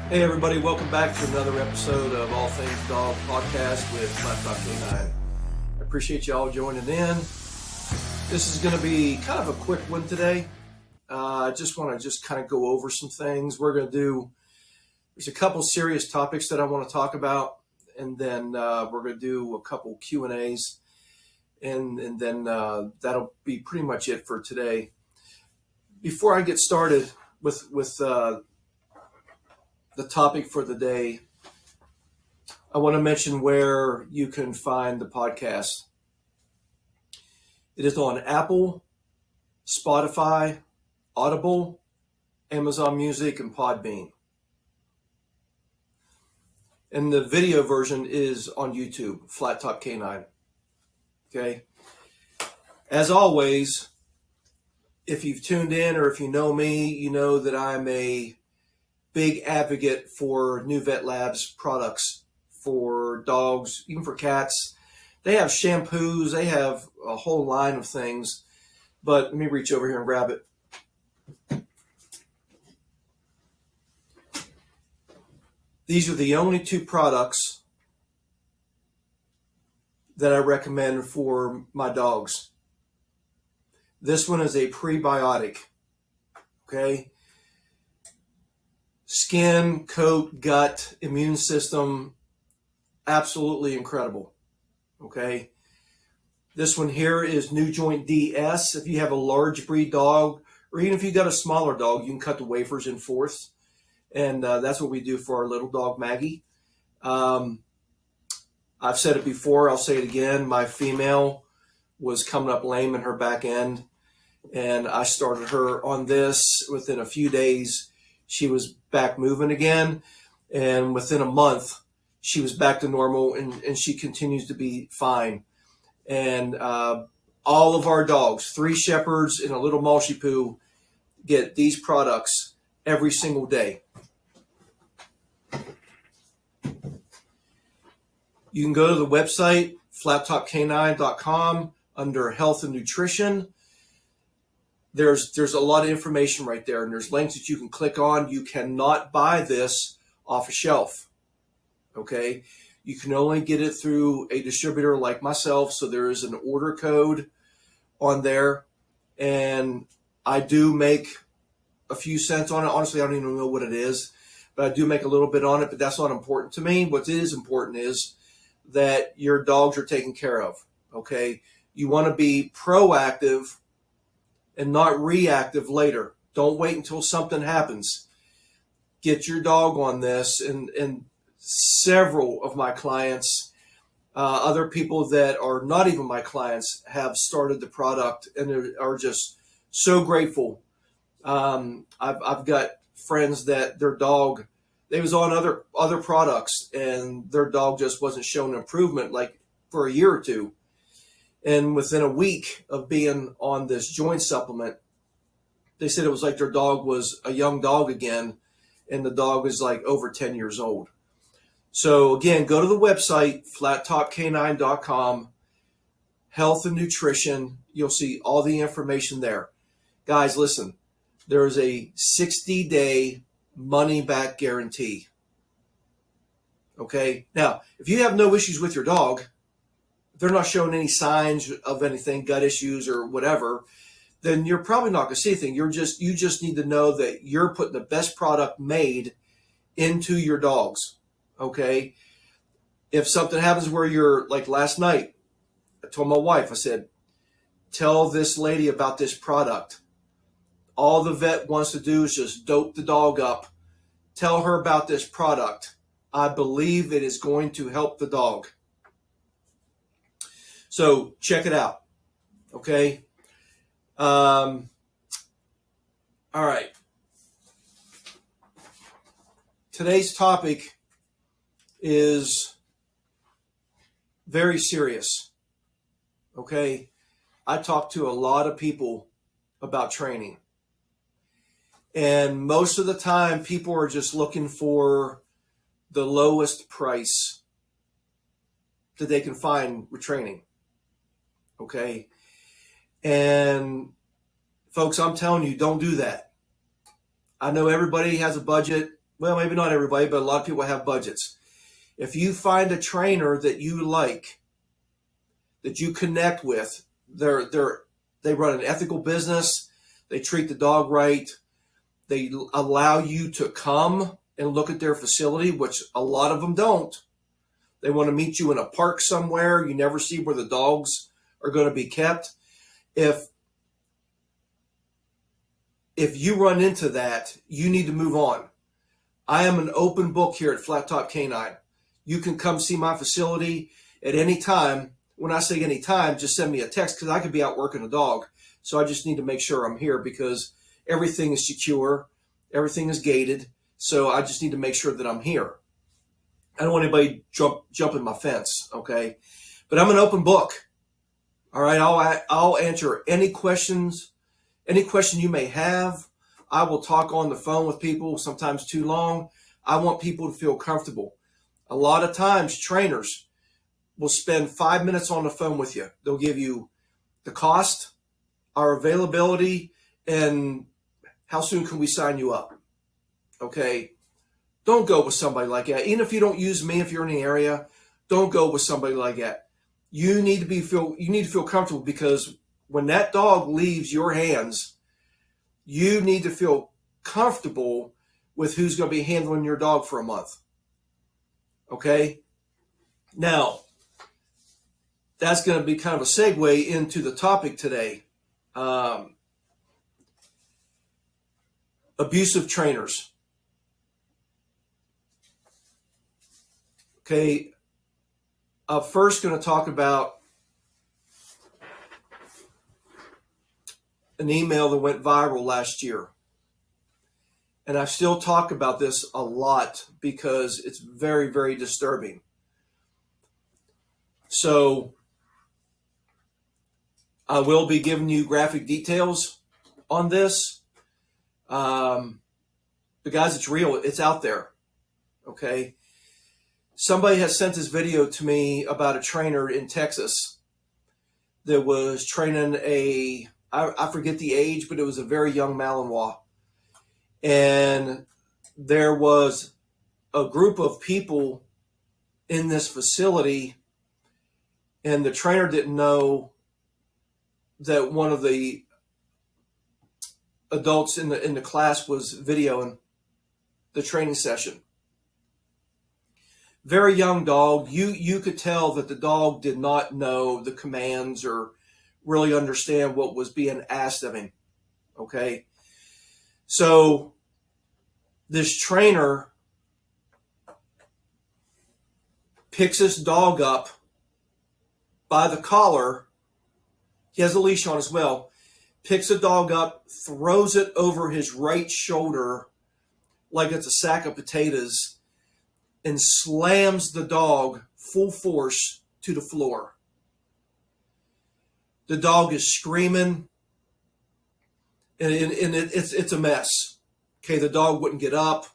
Hey everybody, welcome back to another episode of All Things Dog Podcast with FlatTop K9. I appreciate you all joining in. This is going to be kind of a quick one today. I just want to kind of go over some things. There's a couple serious topics that I want to talk about, and then we're going to do a couple Q&As, and then that'll be pretty much it for today. Before I get started with the topic for the day, I want to mention where you can find the podcast. It is on Apple, Spotify, Audible, Amazon Music, and Podbean. And the video version is on YouTube, FlatTop K9. Okay. As always, if you've tuned in or if you know me, you know that I'm a big advocate for New Vet Labs products for dogs, even for cats. They have shampoos, they have a whole line of things, but let me reach over here and grab it. These are the only two products that I recommend for my dogs. This one is a prebiotic, okay? Skin, coat, gut, immune system, absolutely incredible, okay? This one here is New Joint DS. If you have a large breed dog, or even if you got a smaller dog, you can cut the wafers in fourths. And that's what we do for our little dog, Maggie. I've said it before, I'll say it again. My female was coming up lame in her back end, and I started her on this. Within a few days, she was back moving again, and within a month, she was back to normal, and she continues to be fine. And all of our dogs, 3 Shepherds and a little Maltipoo, get these products every single day. You can go to the website, flattopk9.com, under health and nutrition. There's a lot of information right there, and there's links that you can click on. You cannot buy this off a shelf, okay? You can only get it through a distributor like myself, so there is an order code on there, and I do make a few cents on it. Honestly, I don't even know what it is, but I do make a little bit on it, but that's not important to me. What is important is that your dogs are taken care of, okay? You want to be proactive and not reactive later. Don't wait until something happens. Get your dog on this, and several of my clients, other people that are not even my clients, have started the product and are just so grateful. I've got friends that their dog, they was on other products, and their dog just wasn't showing improvement like for a year or two. And within a week of being on this joint supplement, they said it was like their dog was a young dog again, and the dog is like over 10 years old. So again, go to the website, flattopk9.com, health and nutrition. You'll see all the information there. Guys, listen, there is a 60-day money-back guarantee. Okay? Now, if you have no issues with your dog, if they're not showing any signs of anything, gut issues or whatever, then you're probably not going to see anything. You just need to know that you're putting the best product made into your dogs. Okay? If something happens where you're, like last night, I told my wife, I said, tell this lady about this product. All the vet wants to do is just dope the dog up. Tell her about this product. I believe it is going to help the dog. So check it out. Okay. All right. Today's topic is very serious. Okay. I talk to a lot of people about training. And most of the time, people are just looking for the lowest price that they can find with training. Okay? And folks, I'm telling you, don't do that. I know everybody has a budget. well, maybe not everybody, but a lot of people have budgets. If you find a trainer that you like, that you connect with, they run an ethical business, they treat the dog right, they allow you to come and look at their facility, which a lot of them don't. They want to meet you in a park somewhere. You never see where the dogs are going to be kept. If you run into that, you need to move on. I am an open book here at FlatTop K9. You can come see my facility at any time. When I say any time, just send me a text because I could be out working a dog. So I just need to make sure I'm here because everything is secure. Everything is gated. So I just need to make sure that I'm here. I don't want anybody jumping my fence, okay? But I'm an open book. All right, I'll answer any questions, any question you may have. I will talk on the phone with people, sometimes too long. I want people to feel comfortable. A lot of times, trainers will spend 5 minutes on the phone with you. They'll give you the cost, our availability, and how soon can we sign you up, okay? Don't go with somebody like that. Even if you don't use me, if you're in the area, don't go with somebody like that. You need to feel comfortable because when that dog leaves your hands, you need to feel comfortable with who's going to be handling your dog for a month. Okay? Now, that's going to be kind of a segue into the topic today. Abusive trainers. Okay, I'm first going to talk about an email that went viral last year. And I still talk about this a lot because it's very, very disturbing. So I will be giving you graphic details on this. But guys, it's real. It's out there. Okay. Somebody has sent this video to me about a trainer in Texas that was training I forget the age, but it was a very young Malinois. And there was a group of people in this facility, and the trainer didn't know that one of the adults in the class was videoing the training session. Very young dog. You could tell that the dog did not know the commands or really understand what was being asked of him. Okay. So this trainer picks this dog up by the collar. He has a leash on as well. Picks the dog up, throws it over his right shoulder like it's a sack of potatoes, and slams the dog full force to the floor. The dog is screaming, and it's a mess. Okay, the dog wouldn't get up.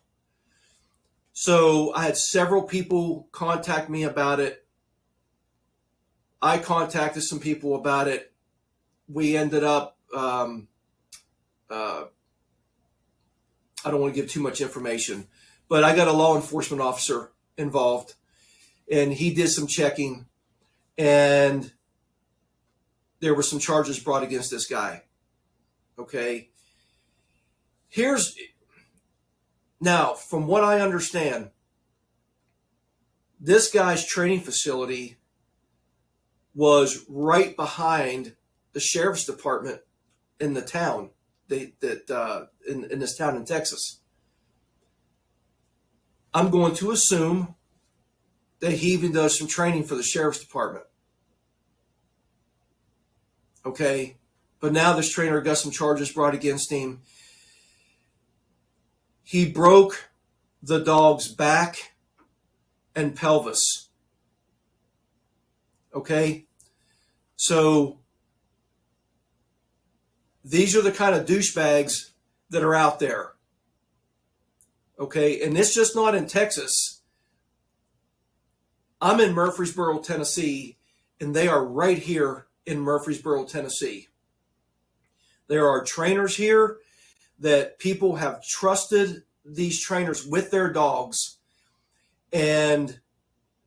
So I had several people contact me about it. I contacted some people about it. We ended up, I don't want to give too much information, but I got a law enforcement officer involved, and he did some checking, and there were some charges brought against this guy. Okay. Now, from what I understand, this guy's training facility was right behind the sheriff's department in the town, in this town in Texas. I'm going to assume that he even does some training for the sheriff's department. Okay, but now this trainer got some charges brought against him. He broke the dog's back and pelvis. Okay, so these are the kind of douchebags that are out there. Okay, and it's just not in Texas. I'm in Murfreesboro, Tennessee, and they are right here in Murfreesboro, Tennessee. There are trainers here that people have trusted these trainers with their dogs, and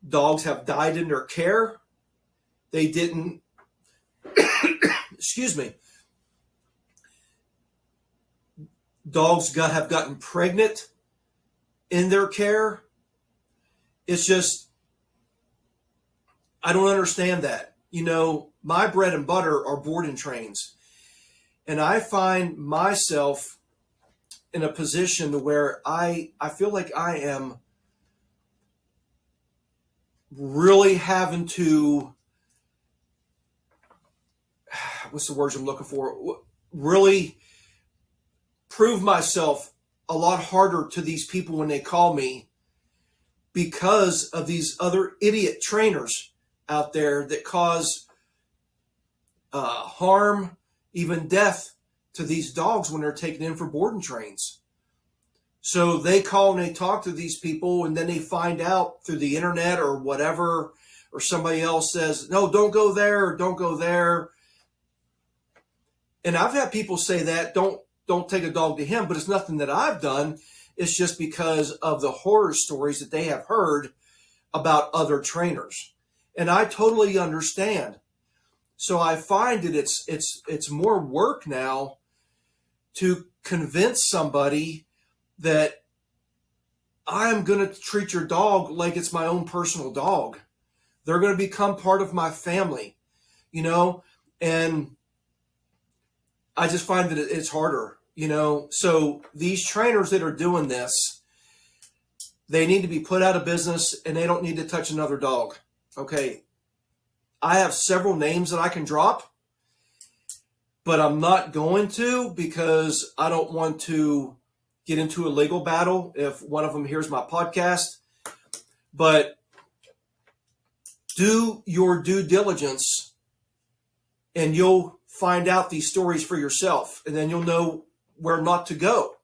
dogs have died in their care. They didn't, excuse me, dogs have gotten pregnant in their care. It's just, I don't understand that. You know, my bread and butter are boarding trains. And I find myself in a position where I feel like I am really having to, what's the words I'm looking for? Really prove myself a lot harder to these people when they call me, because of these other idiot trainers out there that cause harm, even death, to these dogs when they're taken in for boarding trains. So they call and they talk to these people, and then they find out through the internet or whatever, or somebody else says, no, don't go there, or don't go there. And I've had people say that, don't take a dog to him, but it's nothing that I've done. It's just because of the horror stories that they have heard about other trainers. And I totally understand. So I find that it's more work now to convince somebody that I'm going to treat your dog like it's my own personal dog. They're going to become part of my family, you know, and I just find that it's harder, you know. So these trainers that are doing this, they need to be put out of business, and they don't need to touch another dog. Okay. I have several names that I can drop, but I'm not going to, because I don't want to get into a legal battle if one of them hears my podcast. But do your due diligence, and you'll find out these stories for yourself, and then you'll know where not to go.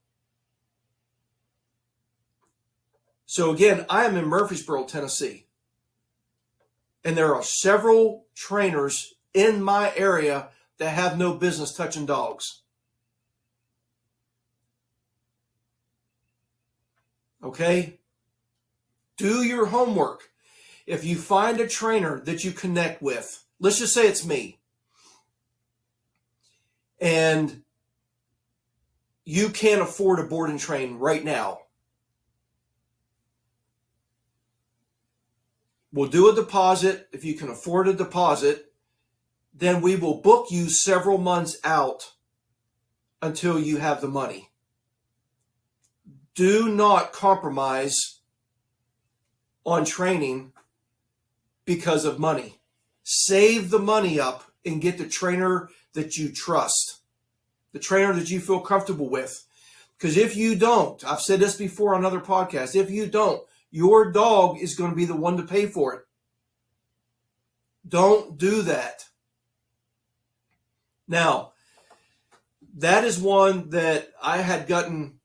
So again, I am in Murfreesboro, Tennessee, and there are several trainers in my area that have no business touching dogs. Okay? Do your homework. If you find a trainer that you connect with, let's just say it's me, and you can't afford a boarding train right now, we'll do a deposit. If you can afford a deposit, then we will book you several months out until you have the money. Do not compromise on training because of money. Save the money up and get the trainer that you trust, the trainer that you feel comfortable with. Because if you don't, I've said this before on other podcasts, if you don't, your dog is going to be the one to pay for it. Don't do that. Now, that is one that I had gotten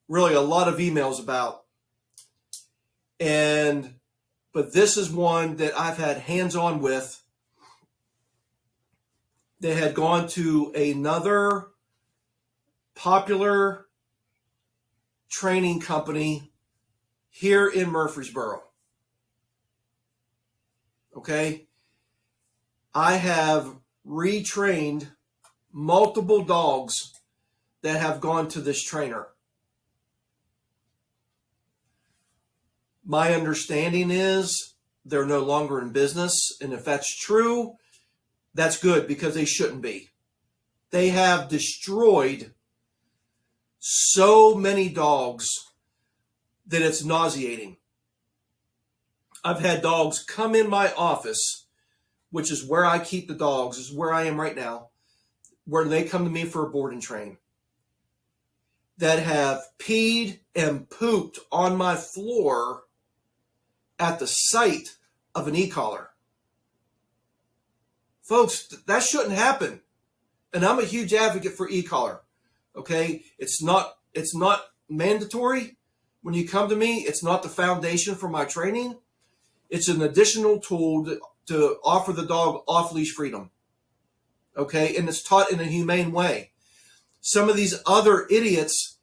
really a lot of emails about. But this is one that I've had hands-on with. They had gone to another popular training company here in Murfreesboro. Okay? I have retrained multiple dogs that have gone to this trainer. My understanding is they're no longer in business, and if that's true, that's good, because they shouldn't be. They have destroyed so many dogs that it's nauseating. I've had dogs come in my office, which is where I keep the dogs, is where I am right now, where they come to me for a boarding train, that have peed and pooped on my floor at the sight of an e-collar. Folks, that shouldn't happen. And I'm a huge advocate for e-collar. Okay? It's not mandatory. When you come to me, it's not the foundation for my training. It's an additional tool to offer the dog off-leash freedom. Okay? And it's taught in a humane way. Some of these other idiots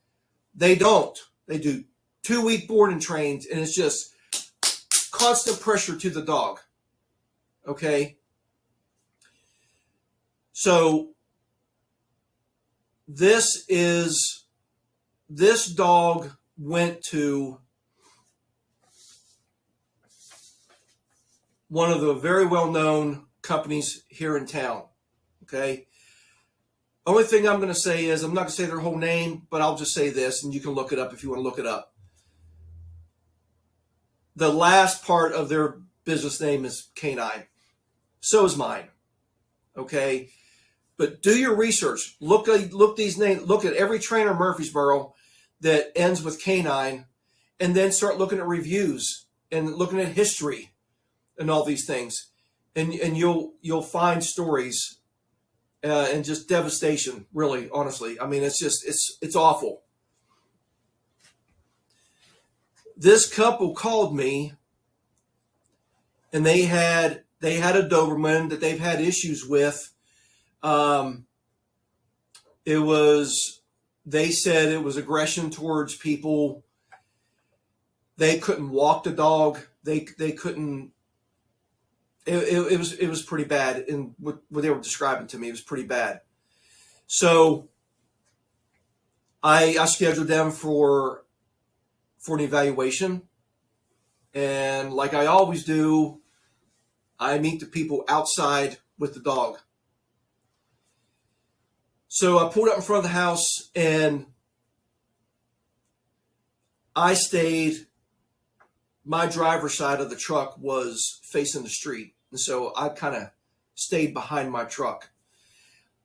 They don't. They do 2-week board and trains, and it's just constant pressure to the dog. Okay? So this dog went to one of the very well-known companies here in town. Okay? Only thing I'm going to say is, I'm not going to say their whole name, but I'll just say this, and you can look it up if you want to look it up. The last part of their business name is K9. So is mine. Okay? But do your research. Look these names. Look at every trainer in Murfreesboro that ends with K9, and then start looking at reviews and looking at history and all these things, and you'll find stories and just devastation. Really, honestly, I mean, it's awful. This couple called me, and they had a Doberman that they've had issues with. They said it was aggression towards people. They couldn't walk the dog. They couldn't. It was pretty bad in what they were describing to me. It was pretty bad. So I scheduled them for an evaluation, and like I always do, I meet the people outside with the dog. So I pulled up in front of the house, and I stayed. My driver's side of the truck was facing the street, and so I kind of stayed behind my truck.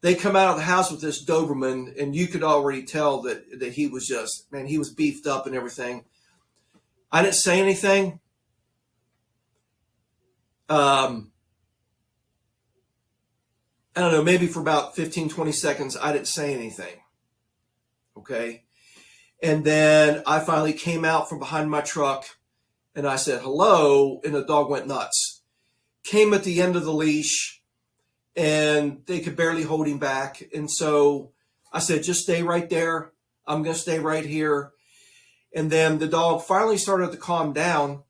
They come out of the house with this Doberman, and you could already tell that he was just, man, he was beefed up and everything. I didn't say anything. I don't know, maybe for about 15, 20 seconds, I didn't say anything. Okay. And then I finally came out from behind my truck, and I said, hello, and the dog went nuts. Came at the end of the leash, and they could barely hold him back. And so I said, just stay right there. I'm going to stay right here. And then the dog finally started to calm down,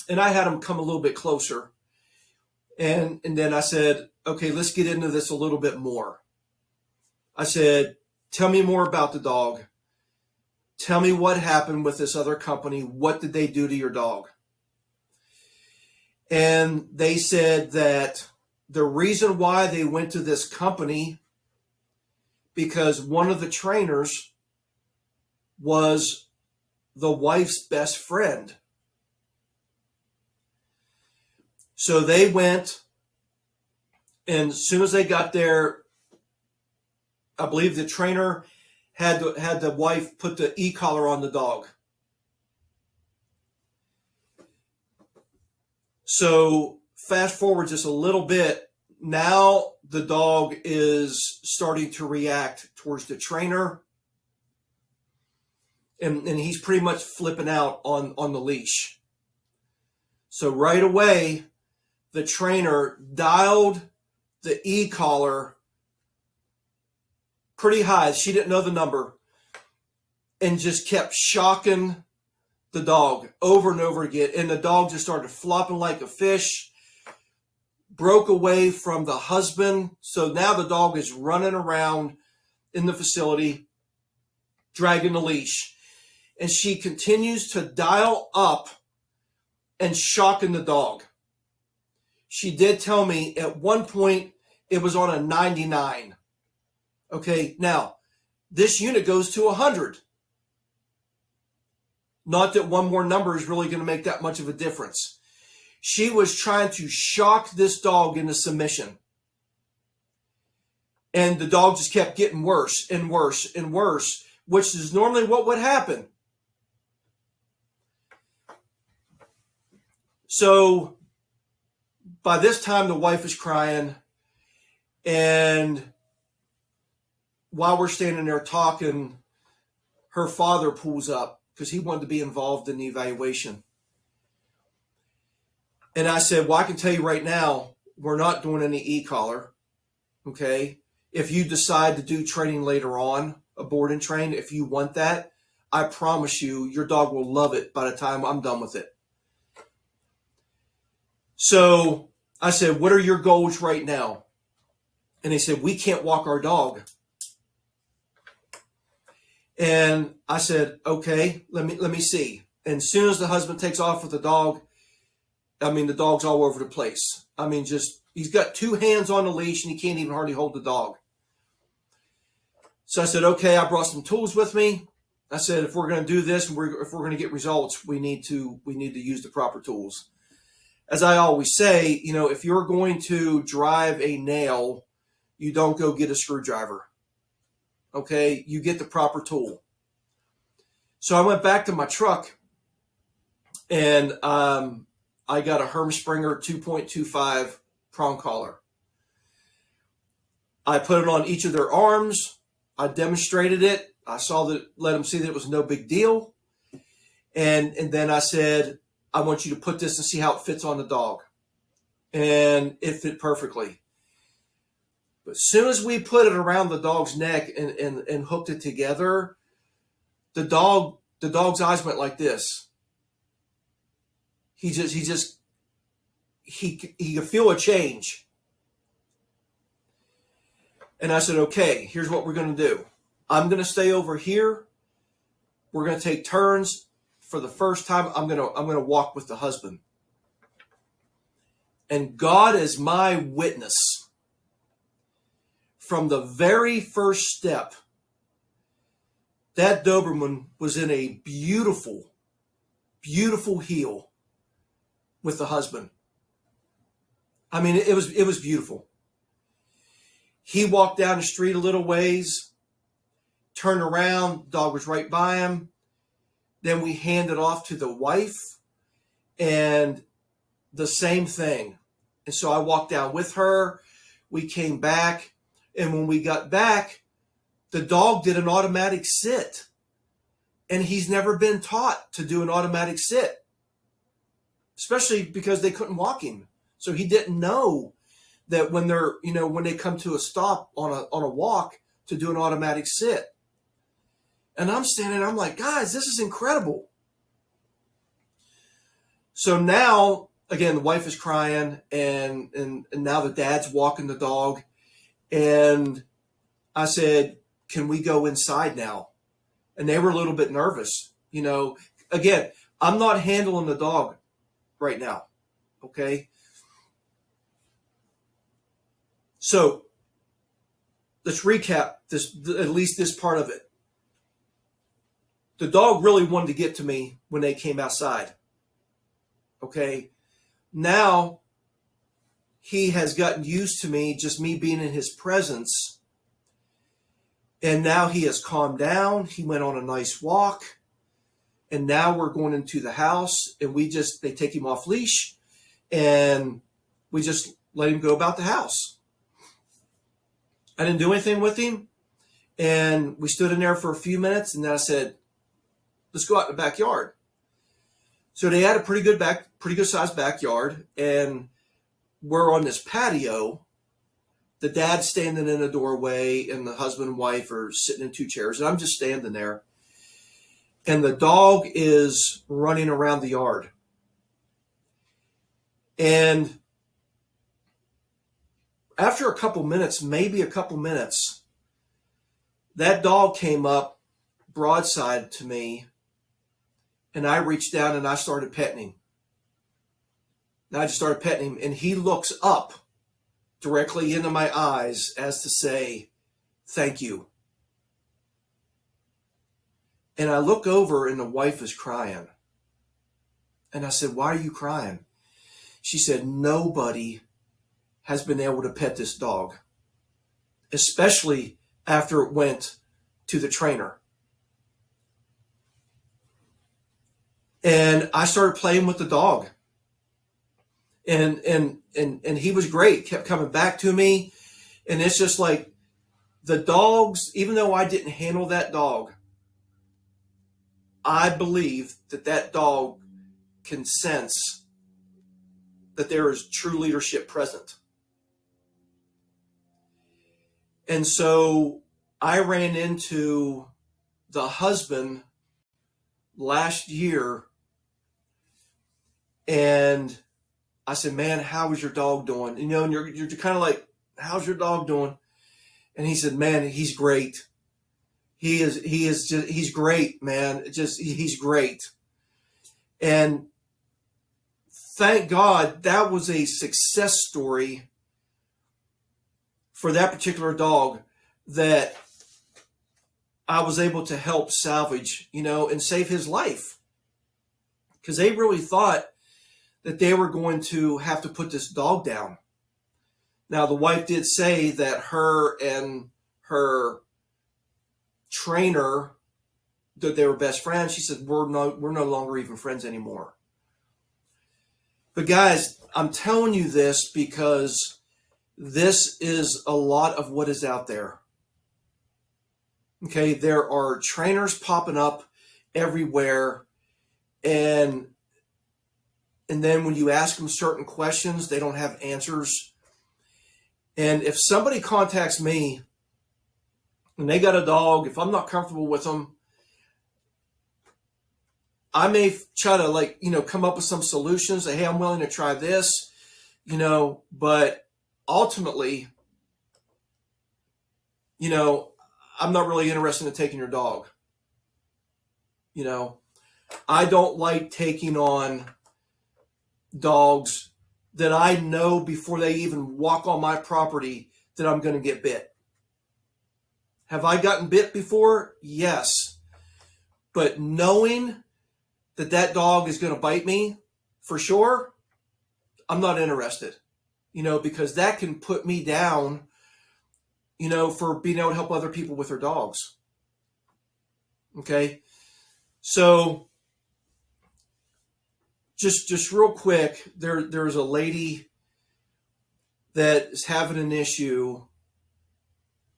and I had him come a little bit closer. And then I said, okay, let's get into this a little bit more. I said, tell me more about the dog. Tell me what happened with this other company. What did they do to your dog? And they said that the reason why they went to this company, because one of the trainers was the wife's best friend. So they went, and as soon as they got there, I believe the trainer had the wife put the e-collar on the dog. So fast forward just a little bit, now the dog is starting to react towards the trainer, and he's pretty much flipping out on the leash. So right away, the trainer dialed the e-collar pretty high. She didn't know the number, and just kept shocking the dog over and over again. And the dog just started flopping like a fish, broke away from the husband. So now the dog is running around in the facility, dragging the leash. And she continues to dial up and shocking the dog. She did tell me at one point it was on a 99. Okay, now this unit goes to 100. Not that one more number is really going to make that much of a difference. She was trying to shock this dog into submission. And the dog just kept getting worse and worse and worse, which is normally what would happen. So by this time, the wife is crying, and while we're standing there talking, her father pulls up because he wanted to be involved in the evaluation. And I said, well, I can tell you right now, we're not doing any e-collar. Okay. If you decide to do training later on, a board and train. If you want that, I promise you, your dog will love it by the time I'm done with it. So I said, what are your goals right now? And they said, we can't walk our dog. And I said, okay, let me see. And as soon as the husband takes off with the dog, I mean, the dog's all over the place. I mean, just, he's got two hands on the leash and he can't even hardly hold the dog. So I said, okay, I brought some tools with me. I said, if we're going to do this, and if we're going to get results, we need to use the proper tools. As I always say, you know, if you're going to drive a nail, you don't go get a screwdriver. Okay, you get the proper tool. So I went back to my truck, and I got a Hermspringer 2.25 prong collar. I put it on each of their arms. I demonstrated it. I let them see that it was no big deal. And then I said, I want you to put this and see how it fits on the dog. And it fit perfectly. But as soon as we put it around the dog's neck and hooked it together, the dog's eyes went like this. He could feel a change. And I said, okay, here's what we're going to do. I'm going to stay over here. We're going to take turns. For the first time, I'm going to walk with the husband. And God is my witness. From the very first step, that Doberman was in a beautiful, beautiful heel with the husband. I mean, it was beautiful. He walked down the street a little ways, turned around, the dog was right by him. Then we handed off to the wife, and the same thing. And so I walked down with her. We came back, and when we got back, the dog did an automatic sit. And he's never been taught to do an automatic sit, especially because they couldn't walk him. So he didn't know that when they come to a stop on a walk, to do an automatic sit. And I'm standing there, I'm like, guys, this is incredible. So now, again, the wife is crying, and now the dad's walking the dog. And I said, can we go inside now? And they were a little bit nervous. You know, again, I'm not handling the dog right now. Okay. So let's recap this, at least this part of it. The dog really wanted to get to me when they came outside. Okay. Now he has gotten used to me, just me being in his presence. And now he has calmed down. He went on a nice walk. And now we're going into the house, and they take him off leash, and we just let him go about the house. I didn't do anything with him. And we stood in there for a few minutes, and then I said, let's go out in the backyard. So they had a pretty good sized backyard, and we're on this patio. The dad's standing in the doorway, and the husband and wife are sitting in two chairs, and I'm just standing there. And the dog is running around the yard. And after maybe a couple minutes, that dog came up broadside to me, and I reached down and I started petting him. And I just started petting him, and he looks up directly into my eyes as to say, thank you. And I look over, and the wife is crying. And I said, why are you crying? She said, nobody has been able to pet this dog, especially after it went to the trainer. And I started playing with the dog. And he was great, kept coming back to me. And it's just like the dogs, even though I didn't handle that dog, I believe that dog can sense that there is true leadership present. And so I ran into the husband last year, and I said, "Man, how is your dog doing?" You know, and you're kind of like, "How's your dog doing?" And he said, "Man, he's great. He's great, man. He's great." And thank God that was a success story for that particular dog that I was able to help salvage, you know, and save his life. Because they really thought that they were going to have to put this dog down. Now, the wife did say that her and her trainer, that they were best friends. She said, we're no longer even friends anymore. But guys, I'm telling you this because this is a lot of what is out there. Okay, there are trainers popping up everywhere, and then when you ask them certain questions, they don't have answers. And if somebody contacts me and they got a dog, if I'm not comfortable with them, I may try to, like, you know, come up with some solutions. Say, hey, I'm willing to try this, you know, but ultimately, you know, I'm not really interested in taking your dog. You know, I don't like taking on dogs that I know before they even walk on my property that I'm going to get bit. Have I gotten bit before? Yes. But knowing that that dog is going to bite me for sure, I'm not interested, you know, because that can put me down, you know, for being able to help other people with their dogs. Okay. So just real quick, there's a lady that is having an issue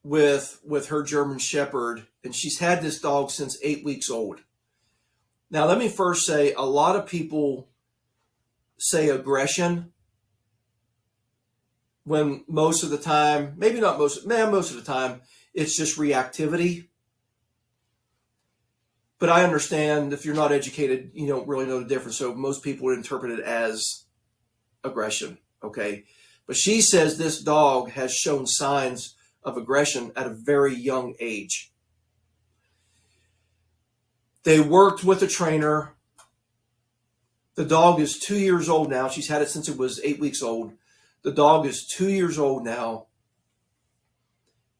with her German Shepherd, and she's had this dog since 8 weeks old. Now, let me first say, a lot of people say aggression when most of the time, maybe not most, most of the time, it's just reactivity. But I understand if you're not educated, you don't really know the difference. So most people would interpret it as aggression, okay? But she says this dog has shown signs of aggression at a very young age. They worked with a trainer. The dog is 2 years old now. She's had it since it was 8 weeks old. The dog is 2 years old now.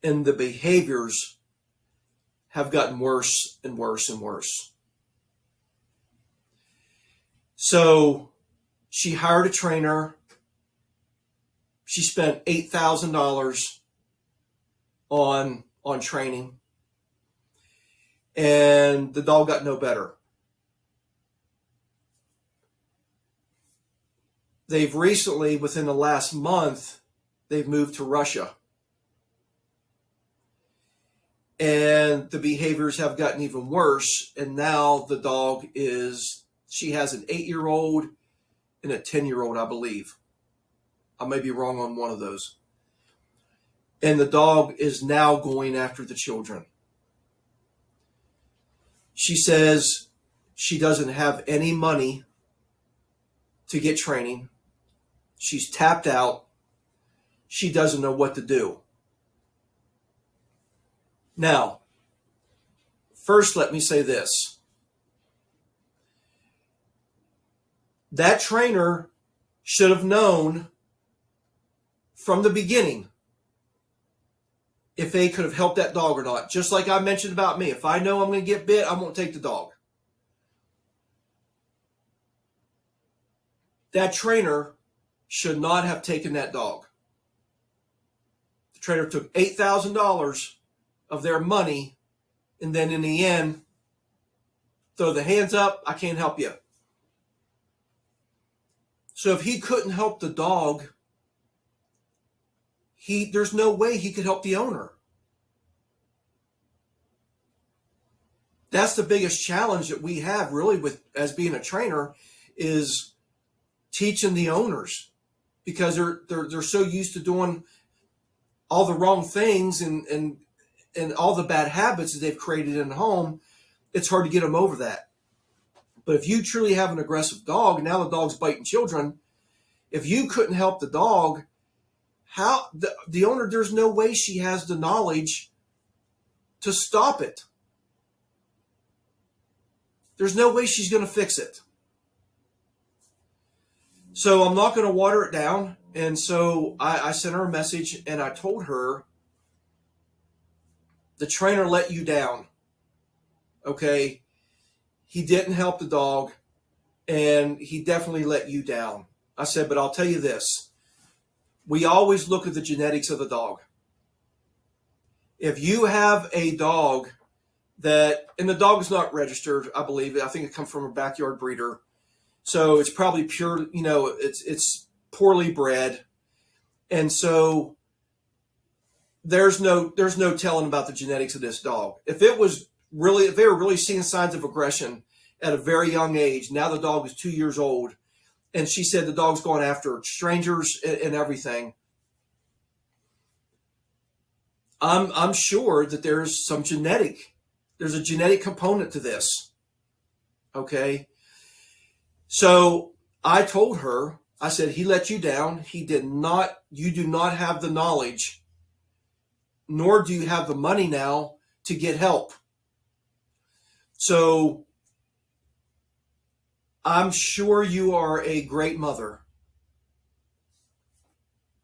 And the behaviors have gotten worse and worse and worse. So she hired a trainer. She spent $8,000 on training. And the dog got no better. They've recently, within the last month, they've moved to Russia. And the behaviors have gotten even worse. And now the dog she has an 8-year-old and a 10-year-old, I believe. I may be wrong on one of those. And the dog is now going after the children. She says she doesn't have any money to get training. She's tapped out. She doesn't know what to do. Now, first let me say this. That trainer should have known from the beginning if they could have helped that dog or not. Just like I mentioned about me. If I know I'm going to get bit, I won't take the dog. That trainer should not have taken that dog. The trainer took $8,000 of their money, and then in the end, throw the hands up, I can't help you. So if he couldn't help the dog, there's no way he could help the owner. That's the biggest challenge that we have really with as being a trainer is teaching the owners, because they're so used to doing all the wrong things and and all the bad habits that they've created in the home, it's hard to get them over that. But if you truly have an aggressive dog, now the dog's biting children, if you couldn't help the dog, how the owner, there's no way she has the knowledge to stop it. There's no way she's going to fix it. So I'm not going to water it down. And so I sent her a message and I told her, the trainer let you down. Okay. He didn't help the dog and he definitely let you down. I said, but I'll tell you this. We always look at the genetics of the dog. If you have a dog that, and the dog is not registered, I believe, I think it comes from a backyard breeder. So it's probably pure, it's poorly bred. And so there's no telling about the genetics of this dog. If they were really seeing signs of aggression at a very young age, now the dog is 2 years old, and she said the dog's going after strangers and everything, I'm sure that there's a genetic component to this. Okay. So I told her, I said, he let you down. You do not have the knowledge, nor do you have the money now to get help. So I'm sure you are a great mother.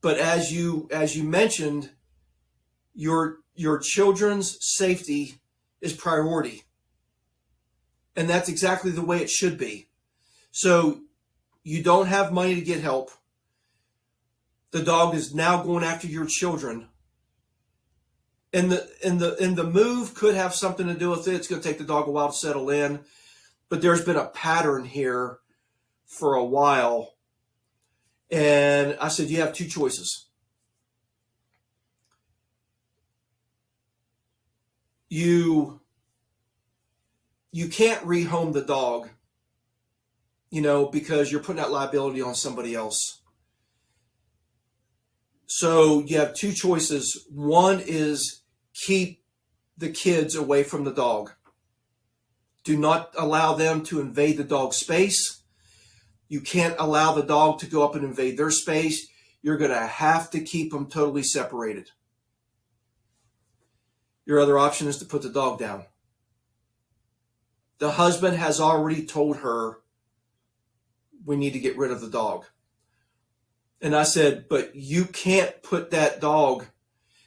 But as you mentioned, your children's safety is priority. And that's exactly the way it should be. So you don't have money to get help. The dog is now going after your children. And the move could have something to do with it. It's going to take the dog a while to settle in. But there's been a pattern here for a while. And I said, you have two choices. You can't rehome the dog, because you're putting that liability on somebody else. So you have two choices. One is keep the kids away from the dog. Do not allow them to invade the dog's space. You can't allow the dog to go up and invade their space. You're going to have to keep them totally separated. Your other option is to put the dog down. The husband has already told her, we need to get rid of the dog. And I said, but you can't put that dog,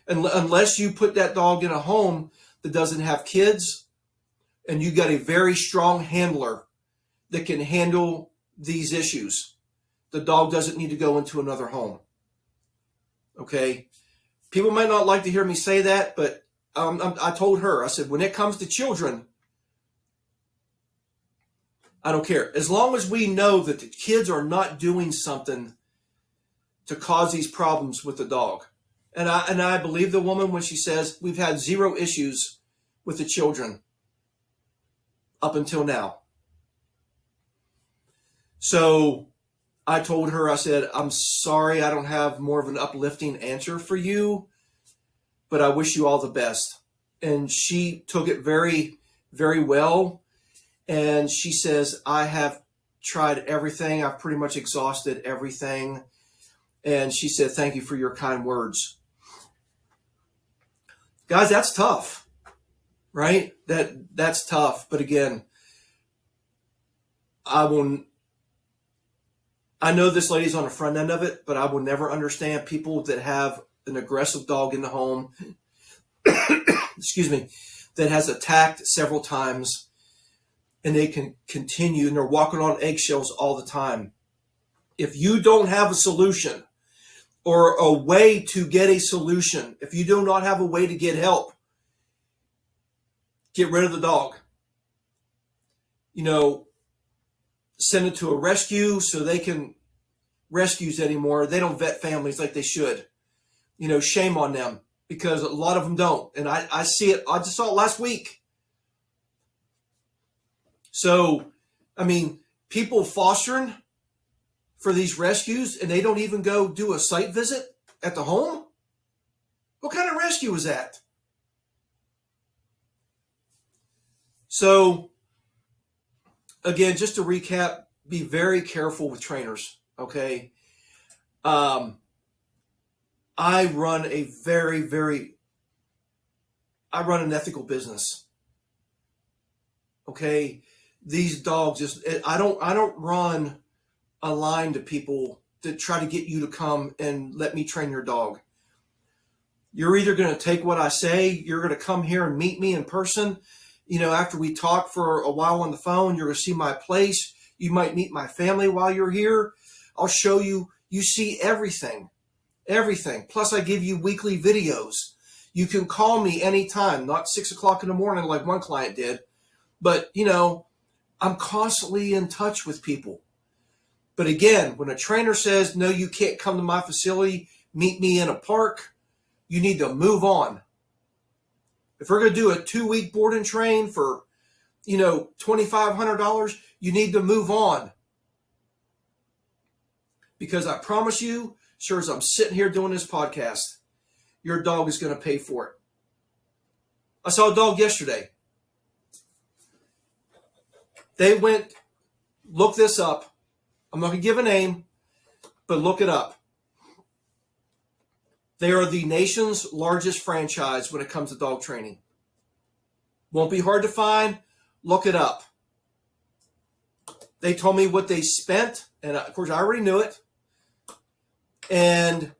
unless you put that dog in a home that doesn't have kids, and you got a very strong handler that can handle these issues. The dog doesn't need to go into another home. Okay? People might not like to hear me say that, but I told her, I said, when it comes to children, I don't care. As long as we know that the kids are not doing something to cause these problems with the dog. And I believe the woman when she says we've had zero issues with the children up until now. So I told her, I said, I'm sorry I don't have more of an uplifting answer for you, but I wish you all the best. And she took it very, very well. And she says, I have tried everything. I've pretty much exhausted everything. And she said, thank you for your kind words. Guys, that's tough, right? That's tough. But again, I know this lady's on the front end of it, but I will never understand people that have an aggressive dog in the home, excuse me, that has attacked several times, and they can continue, and they're walking on eggshells all the time. If you don't have a solution or a way to get a solution, if you do not have a way to get help, get rid of the dog. Send it to a rescue so they can rescues anymore. They don't vet families like they should. Shame on them, because a lot of them don't. And I see it. I just saw it last week. So, people fostering for these rescues, and they don't even go do a site visit at the home? What kind of rescue is that? So again, just to recap, be very careful with trainers. Okay. I run an ethical business. Okay. These dogs I don't run a line to people to try to get you to come and let me train your dog. You're either going to take what I say, you're going to come here and meet me in person. After we talk for a while on the phone, you're going to see my place. You might meet my family while you're here. I'll show you. You see everything. Plus, I give you weekly videos. You can call me anytime, not 6 o'clock in the morning like one client did. But, I'm constantly in touch with people. But again, when a trainer says, no, you can't come to my facility, meet me in a park, you need to move on. If we're going to do a 2-week board and train for, $2,500, you need to move on. Because I promise you, sure as I'm sitting here doing this podcast, your dog is going to pay for it. I saw a dog yesterday. They went, look this up. I'm not going to give a name, but look it up. They are the nation's largest franchise when it comes to dog training. Won't be hard to find. Look it up. They told me what they spent, and of course I already knew it. And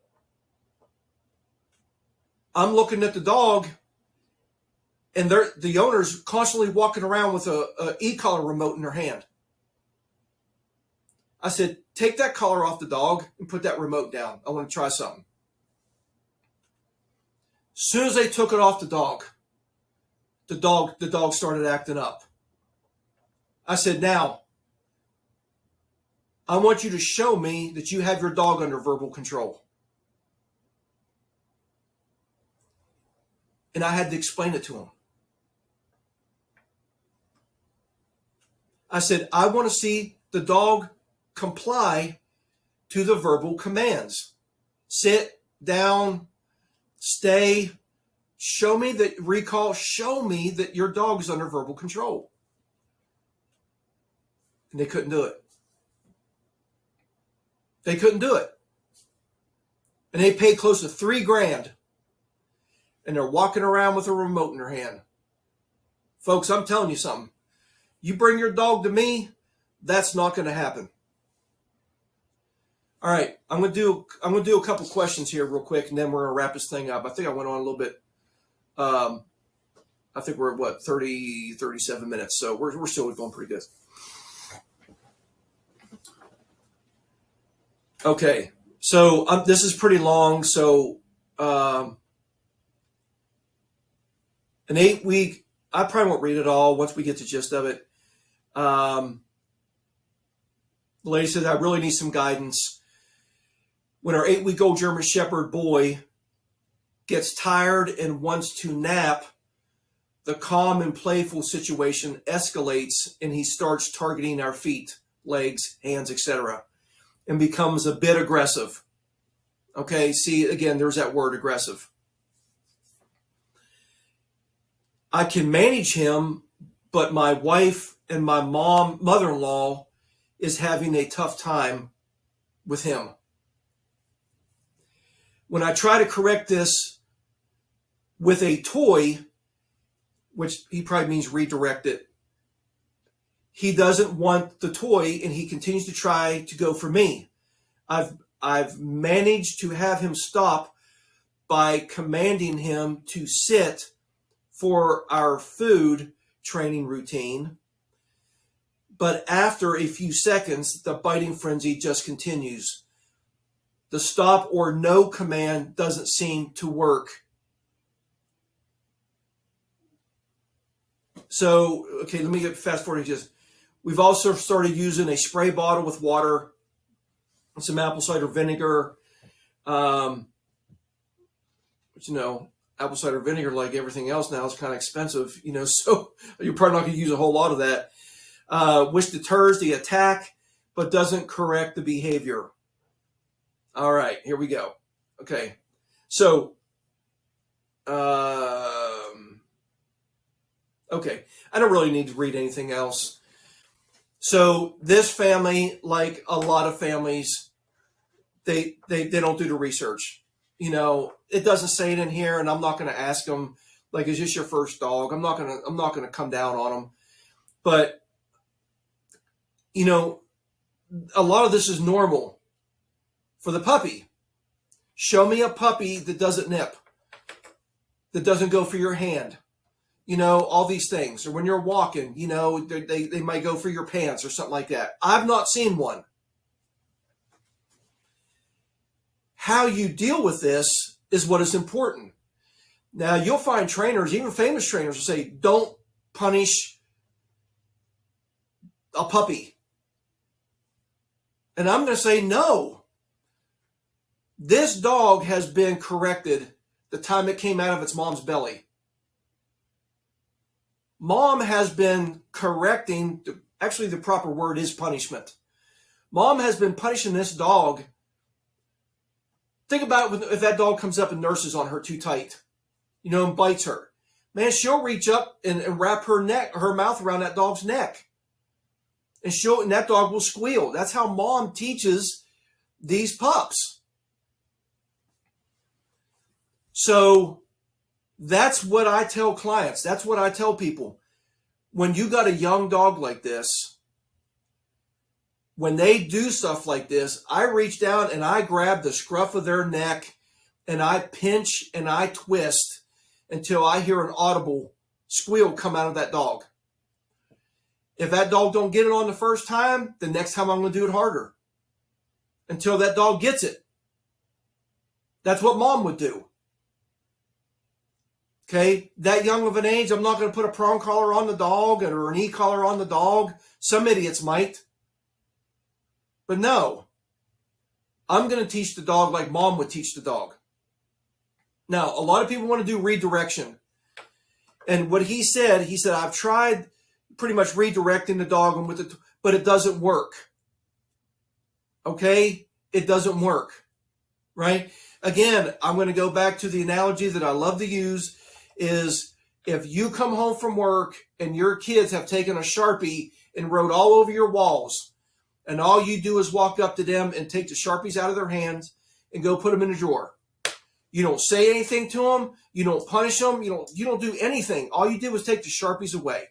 I'm looking at the dog, and the owner's constantly walking around with a e-collar remote in their hand. I said, take that collar off the dog and put that remote down. I want to try something. As soon as they took it off the dog started acting up. I said, now, I want you to show me that you have your dog under verbal control. And I had to explain it to him. I said, I want to see the dog comply to the verbal commands. Sit, down, stay. Show me that your dog is under verbal control. And they couldn't do it. They couldn't do it. And they paid close to $3,000. And they're walking around with a remote in their hand. Folks, I'm telling you something. You bring your dog to me, that's not going to happen. All right, I'm going to do a couple questions here real quick, and then we're going to wrap this thing up. I think I went on a little bit. I think we're at 37 minutes, so we're still going pretty good. Okay, so this is pretty long. So an 8-week, I probably won't read it all once we get the gist of it. The lady said, I really need some guidance. When our 8-week-old German Shepherd boy gets tired and wants to nap, the calm and playful situation escalates and he starts targeting our feet, legs, hands, etc., and becomes a bit aggressive. Okay, see, again, there's that word, aggressive. I can manage him, but my wife and my mother-in-law is having a tough time with him. When I try to correct this with a toy, which he probably means redirect it, he doesn't want the toy and he continues to try to go for me. I've managed to have him stop by commanding him to sit for our food training routine. But after a few seconds, the biting frenzy just continues. The stop or no command doesn't seem to work. So, okay, let me get fast forward. We've also started using a spray bottle with water and some apple cider vinegar. But apple cider vinegar, like everything else now, is kind of expensive, so you're probably not going to use a whole lot of that, which deters the attack but doesn't correct the behavior. All right, here we go. Okay, so Okay, I don't really need to read anything else. So this family, like a lot of families, they don't do the research. It doesn't say it in here, and I'm not going to ask them, like, is this your first dog? I'm not gonna come down on them. But a lot of this is normal for the puppy. Show me a puppy that doesn't nip, that doesn't go for your hand. All these things. Or when you're walking, they might go for your pants or something like that. I've not seen one. How you deal with this is what is important. Now, you'll find trainers, even famous trainers, will say, don't punish a puppy. And I'm going to say, no. This dog has been corrected the time it came out of its mom's belly. Mom has been correcting, actually the proper word is punishment. Mom has been punishing this dog. Think about it, if that dog comes up and nurses on her too tight, and bites her. Man, she'll reach up and wrap her mouth around that dog's neck. And that dog will squeal. That's how mom teaches these pups. So that's what I tell clients. That's what I tell people. When you got a young dog like this, when they do stuff like this, I reach down and I grab the scruff of their neck and I pinch and I twist until I hear an audible squeal come out of that dog. If that dog don't get it on the first time, the next time I'm going to do it harder until that dog gets it. That's what mom would do. Okay, that young of an age, I'm not going to put a prong collar on the dog or an e-collar on the dog. Some idiots might. But no, I'm going to teach the dog like mom would teach the dog. Now, a lot of people want to do redirection. And what he said, I've tried pretty much redirecting the dog, but it doesn't work. Okay, it doesn't work, right? Again, I'm going to go back to the analogy that I love to use is if you come home from work and your kids have taken a Sharpie and wrote all over your walls, and all you do is walk up to them and take the Sharpies out of their hands and go put them in a drawer. You don't say anything to them. You don't punish them. You don't do anything. All you did was take the Sharpies away.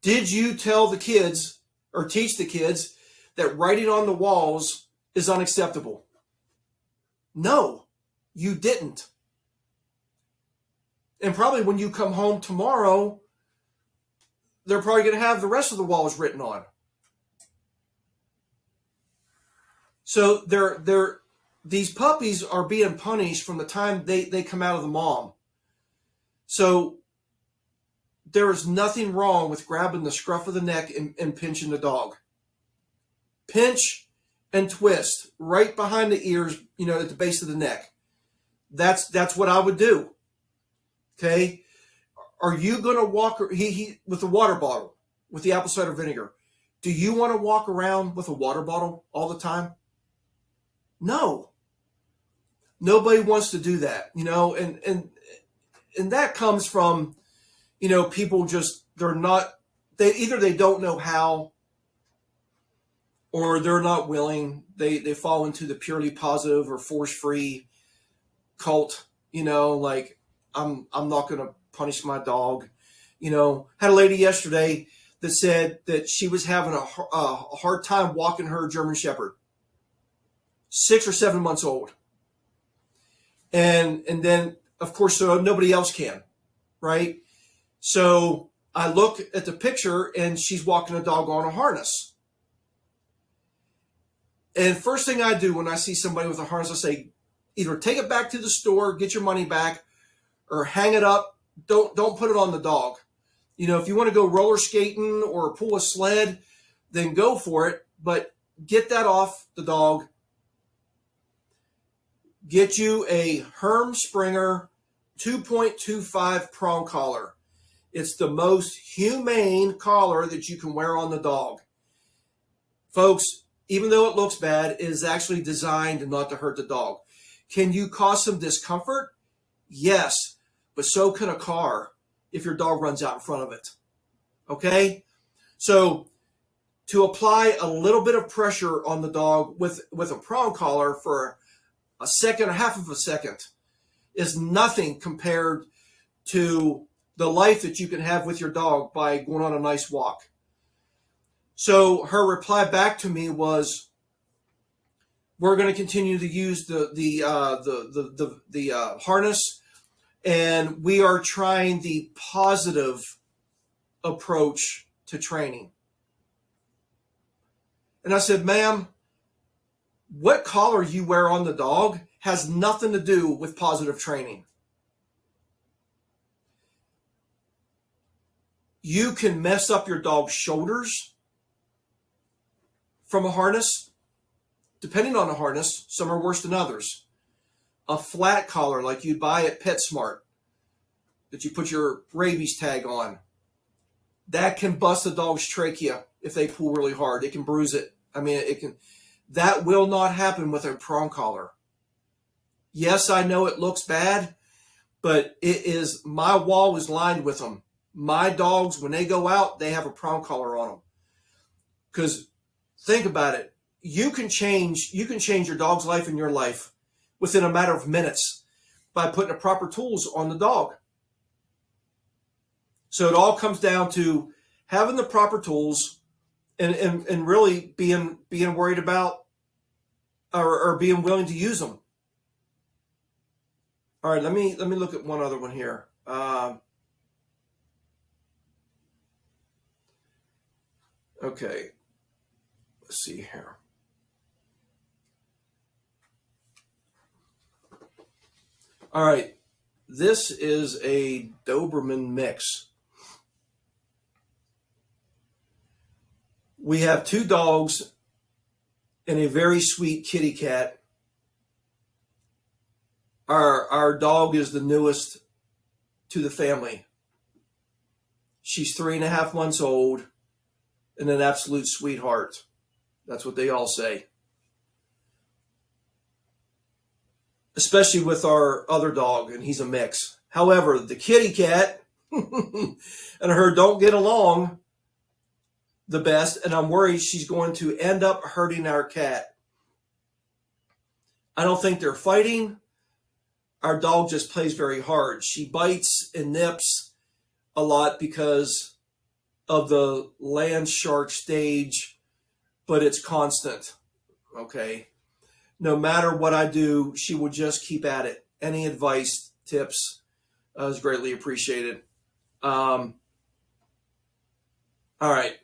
Did you tell the kids or teach the kids that writing on the walls is unacceptable? No, you didn't. And probably when you come home tomorrow, they're probably going to have the rest of the walls written on. So these puppies are being punished from the time they come out of the mom. So there is nothing wrong with grabbing the scruff of the neck and pinching the dog. Pinch and twist right behind the ears, at the base of the neck. That's what I would do. Okay? Are you going to walk he with the water bottle, with the apple cider vinegar? Do you want to walk around with a water bottle all the time? No. Nobody wants to do that, and that comes from, people just, either they don't know how or they're not willing. They fall into the purely positive or force-free cult, like I'm not going to punish my dog. Had a lady yesterday that said that she was having a hard time walking her German Shepherd, 6 or 7 months old. And then, of course, so nobody else can, right? So I look at the picture and she's walking a dog on a harness. And first thing I do when I see somebody with a harness, I say, either take it back to the store, get your money back, or hang it up. Don't put it on the dog. If you want to go roller skating or pull a sled, then go for it. But get that off the dog. Get you a Herm Springer 2.25 prong collar. It's the most humane collar that you can wear on the dog. Folks, even though it looks bad, it is actually designed not to hurt the dog. Can you cause some discomfort? Yes. but so can a car if your dog runs out in front of it. Okay? So to apply a little bit of pressure on the dog with a prong collar for a second or half of a second is nothing compared to the life that you can have with your dog by going on a nice walk. So her reply back to me was, we're going to continue to use the harness, and we are trying the positive approach to training. And I said, ma'am, what collar you wear on the dog has nothing to do with positive training. You can mess up your dog's shoulders from a harness. Depending on the harness, some are worse than others. A flat collar like you'd buy at PetSmart that you put your rabies tag on, that can bust a dog's trachea if they pull really hard. It can bruise it. I mean, it can. That will not happen with a prong collar. Yes, I know it looks bad, but it is, my wall is lined with them. My dogs, when they go out, they have a prong collar on them. Because think about it. You can change your dog's life and your life within a matter of minutes by putting the proper tools on the dog. So it all comes down to having the proper tools and really being worried about or being willing to use them. All right, let me look at one other one here. Okay, let's see here. All right, this is a Doberman mix. We have two dogs and a very sweet kitty cat. Our dog is the newest to the family. She's 3.5 months old and an absolute sweetheart. That's what they all say. Especially with our other dog, and he's a mix. However, the kitty cat and her don't get along the best, and I'm worried she's going to end up hurting our cat. I don't think they're fighting. Our dog just plays very hard. She bites and nips a lot because of the land shark stage, but it's constant. Okay. No matter what I do, she will just keep at it. Any advice, tips is greatly appreciated. All right.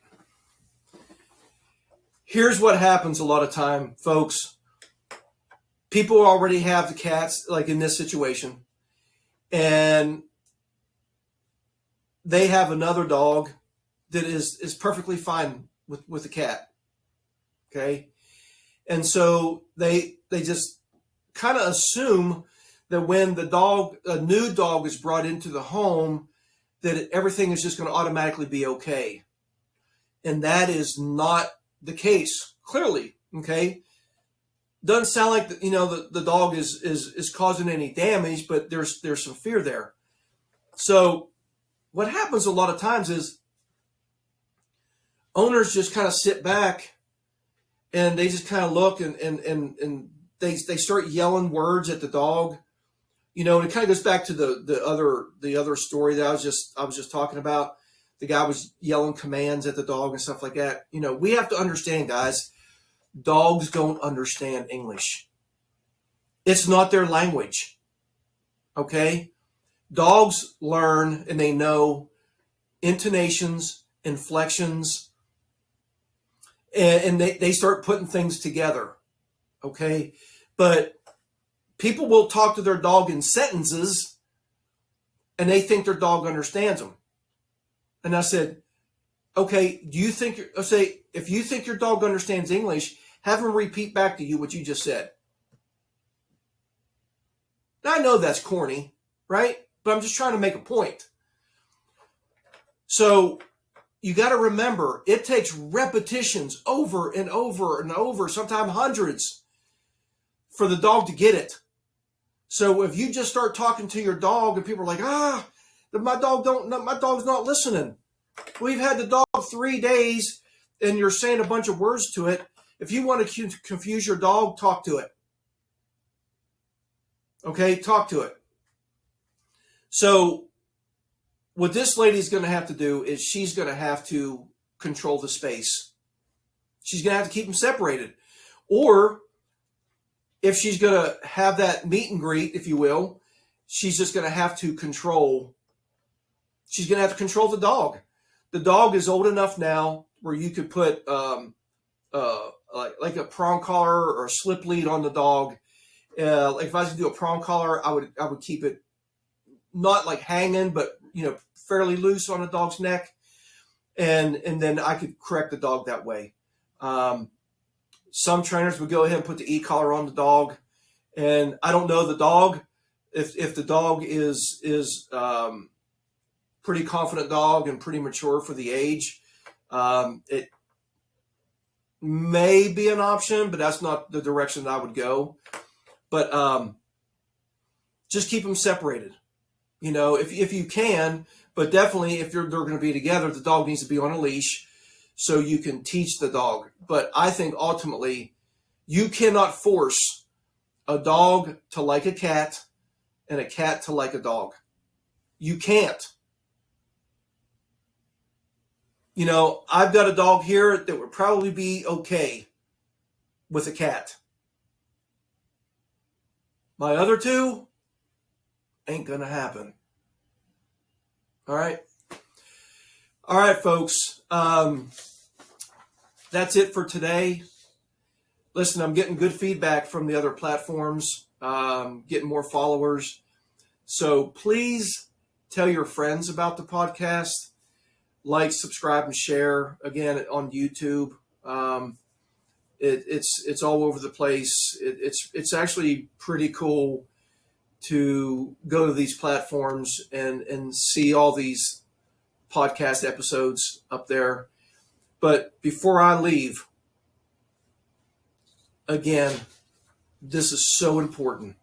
Here's what happens a lot of time, folks. People already have the cats, like in this situation, and they have another dog that is perfectly fine with the cat. Okay. And so they just kind of assume that when a new dog is brought into the home, that everything is just going to automatically be okay. And that is not the case, clearly. Okay. Doesn't sound like the dog is causing any damage, but there's some fear there. So what happens a lot of times is owners just kind of sit back and they just kind of look and they start yelling words at the dog, and it kind of goes back to the other story that I was just talking about. The guy was yelling commands at the dog and stuff like that. We have to understand, guys, dogs don't understand English. It's not their language. Okay? Dogs learn and they know intonations, inflections, and they start putting things together. Okay? But people will talk to their dog in sentences and they think their dog understands them. And I said, okay, if you think your dog understands English, have him repeat back to you what you just said. Now, I know that's corny, right? But I'm just trying to make a point. So you got to remember, it takes repetitions over and over and over, sometimes hundreds, for the dog to get it. So if you just start talking to your dog and people are like, my dog's not listening. We've had the dog 3 days and you're saying a bunch of words to it. If you want to confuse your dog, talk to it. Okay, talk to it. So what this lady's going to have to do is she's going to have to control the space. She's going to have to keep them separated. Or if she's going to have that meet and greet, if you will, she's just going to have to control. She's going to have to control the dog. The dog is old enough now where you could put like a prong collar or a slip lead on the dog. Like if I was to do a prong collar, I would keep it not like hanging, but fairly loose on the dog's neck, and then I could correct the dog that way. Some trainers would go ahead and put the e-collar on the dog, and I don't know the dog. If the dog is pretty confident dog and pretty mature for the age, it may be an option, but that's not the direction that I would go. But just keep them separated, if you can. But definitely, if they're going to be together, the dog needs to be on a leash so you can teach the dog. But I think ultimately, you cannot force a dog to like a cat and a cat to like a dog. You can't. I've got a dog here that would probably be okay with a cat. My other two ain't going to happen. All right. All right, folks. That's it for today. Listen, I'm getting good feedback from the other platforms, getting more followers. So please tell your friends about the podcast. Like, subscribe, and share. Again, on YouTube. It's all over the place. It's actually pretty cool to go to these platforms and see all these podcast episodes up there. But before I leave, again, this is so important.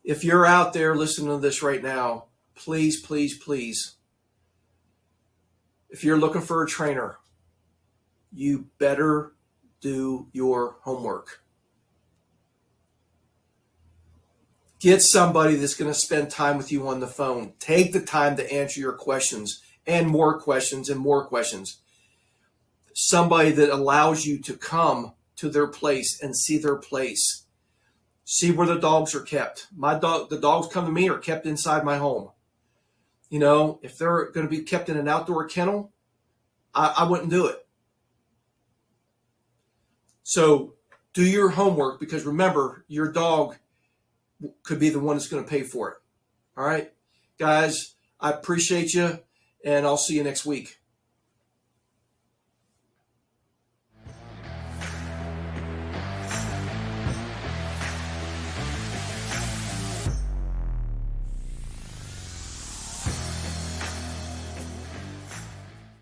If you're out there listening to this right now, please, please, please, if you're looking for a trainer, you better do your homework. Get somebody that's going to spend time with you on the phone. Take the time to answer your questions and more questions and more questions. Somebody that allows you to come to their place and see their place. See where the dogs are kept. The dogs come to me are kept inside my home. If they're going to be kept in an outdoor kennel, I wouldn't do it. So do your homework, because remember, your dog could be the one that's going to pay for it. All right, guys, I appreciate you, and I'll see you next week.